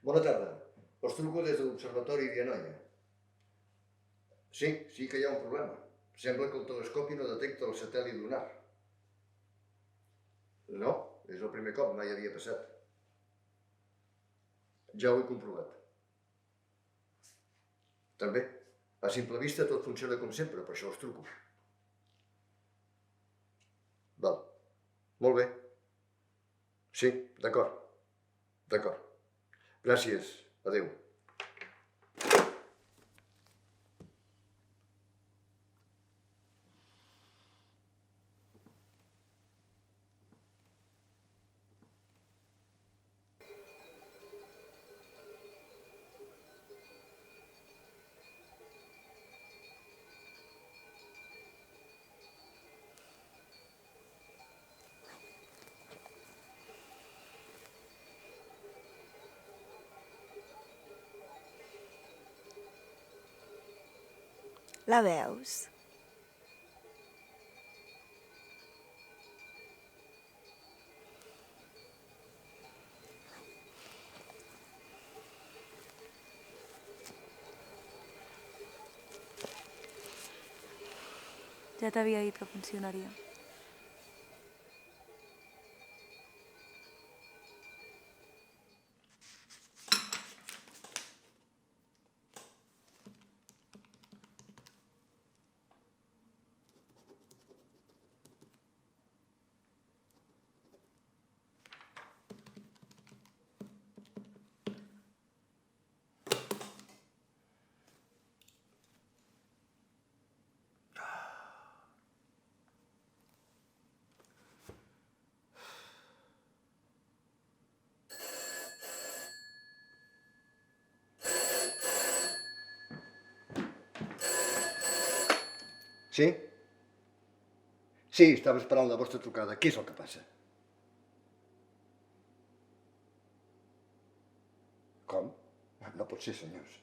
Bona tarda. Us truco des de l'Observatori d'Anoia. Sí que hi ha un problema. Sembla que el telescopi no detecta el satèl·lit lunar. No, és el primer cop, mai havia passat. Ja ho he comprovat. També. A simple vista tot funciona com sempre, per això us truco. Val. Molt bé. Sí, d'acord. D'acord. Gràcies. Adéu. La veus? Ja t'havia dit que funcionaria. Sí? Sí, estava esperant la vostra trucada. Què és el que passa? Com? No pot ser, senyors.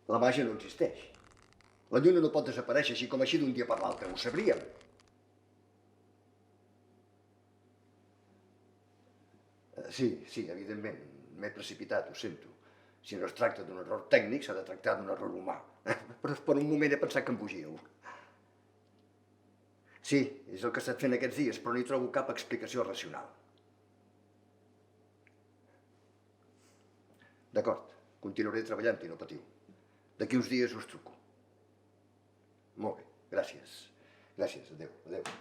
La màgia no existeix. La lluna no pot desaparèixer així com així d'un dia per l'altre. Ho sabríem. Sí, evidentment. M'he precipitat, ho sento. Si no es tracta d'un error tècnic, s'ha de tractar d'un error humà. Però per un moment he pensat que em fugíeu. Sí, és el que he estat fent aquests dies, però no hi trobo cap explicació racional. D'acord, continuaré treballant-hi, no patiu. D'aquí uns dies us truco. Molt bé, gràcies. Gràcies, adéu, adéu.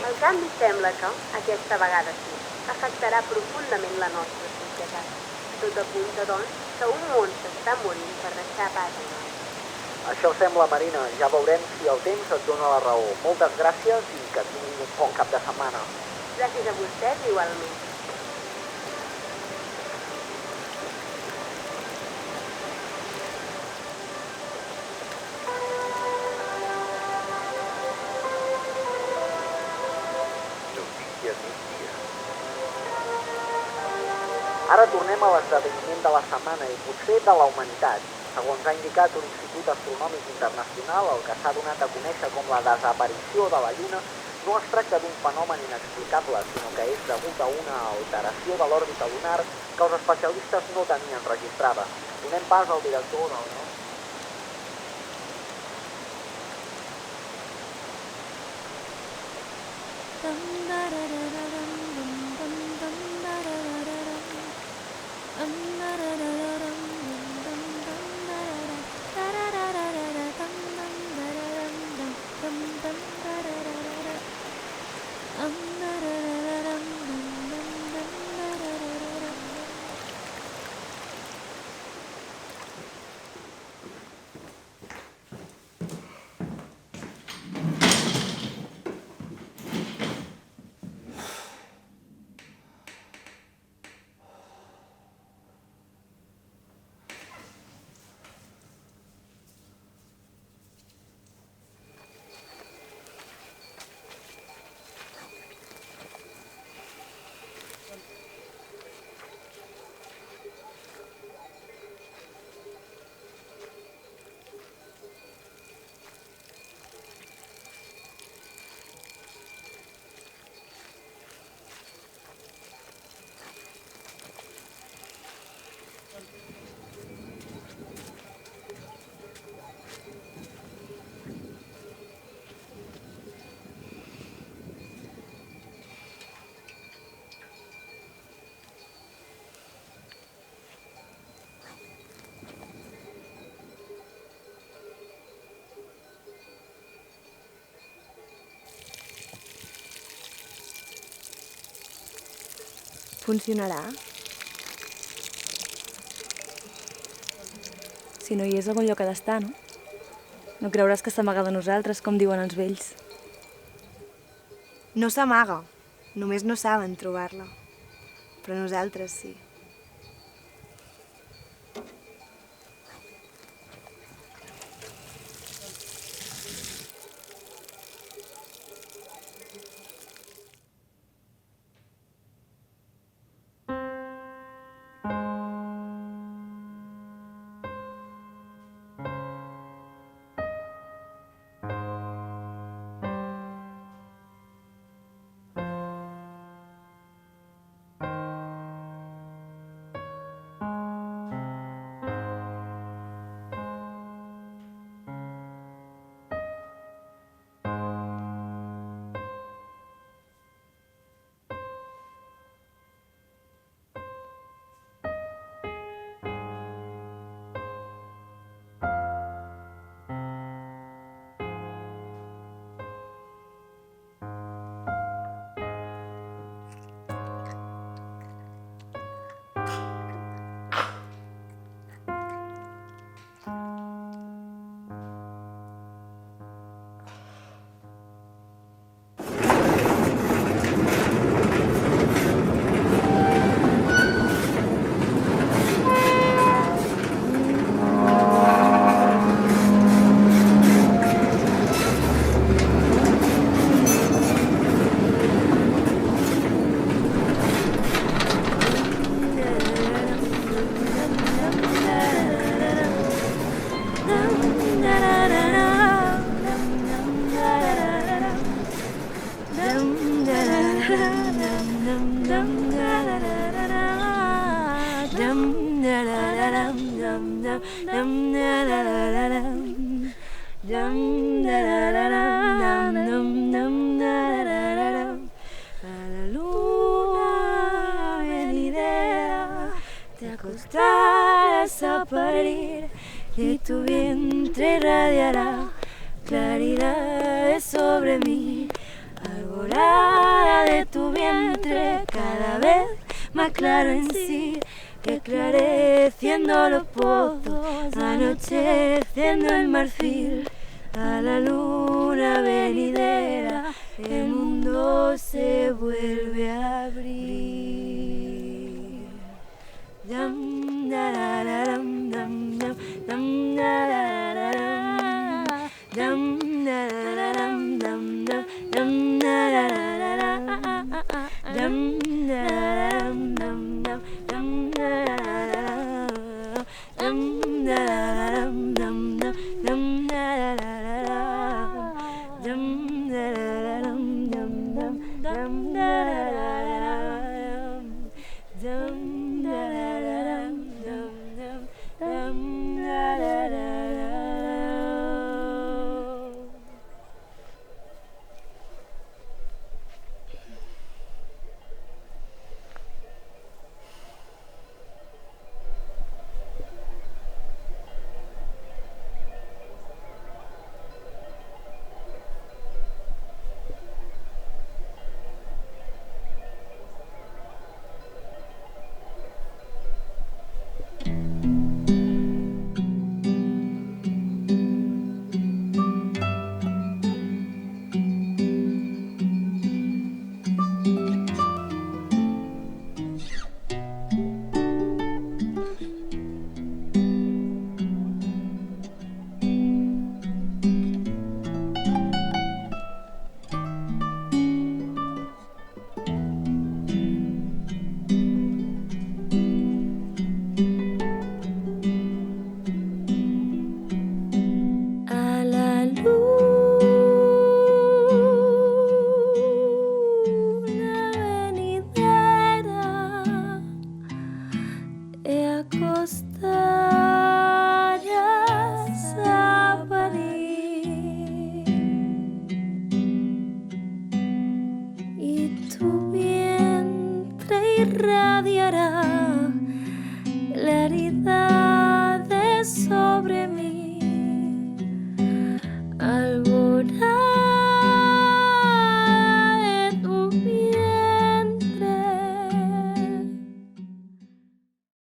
El canvi sembla que, aquesta vegada sí, afectarà profundament la nostra societat. Tot apunta, doncs, que un món s'està morint per deixar pas a noi. Això sembla, Marina. Ja veurem si el temps et dona la raó. Moltes gràcies i que tinguis un bon cap de setmana. Gràcies a vostès igualment. Ara tornem a l'esdeveniment de la setmana i potser de la humanitat. Segons ha indicat un Institut Astronòmic Internacional, el que s'ha donat a conèixer com la desaparició de la Lluna no es tracta d'un fenomen inexplicable, sinó que és degut a una alteració de l'òrbita lunar que els especialistes no tenien registrada. Donem pas al director del nostre. Funcionarà? Si no hi és, algun lloc ha d'estar, no? No creuràs que s'amaga de nosaltres, com diuen els vells. No s'amaga, només no saben trobar-la. Però nosaltres sí. A la luna venidera te acostarás a parir y tu vientre irradiará claridades sobre mí. Alborada de tu vientre cada vez más claro en sí, esclareciendo los pozos, anocheciendo el marfil. A la luna venidera el mundo se vuelve a abrir. Dam, dararam, dam, dam, dam, dararam, dam, dararam, dam, dam, dam, dararam, dam, dararam, dam, dam, dam, dararam, dam, dararam. acostarás a parir y tu vientre irradiará la herida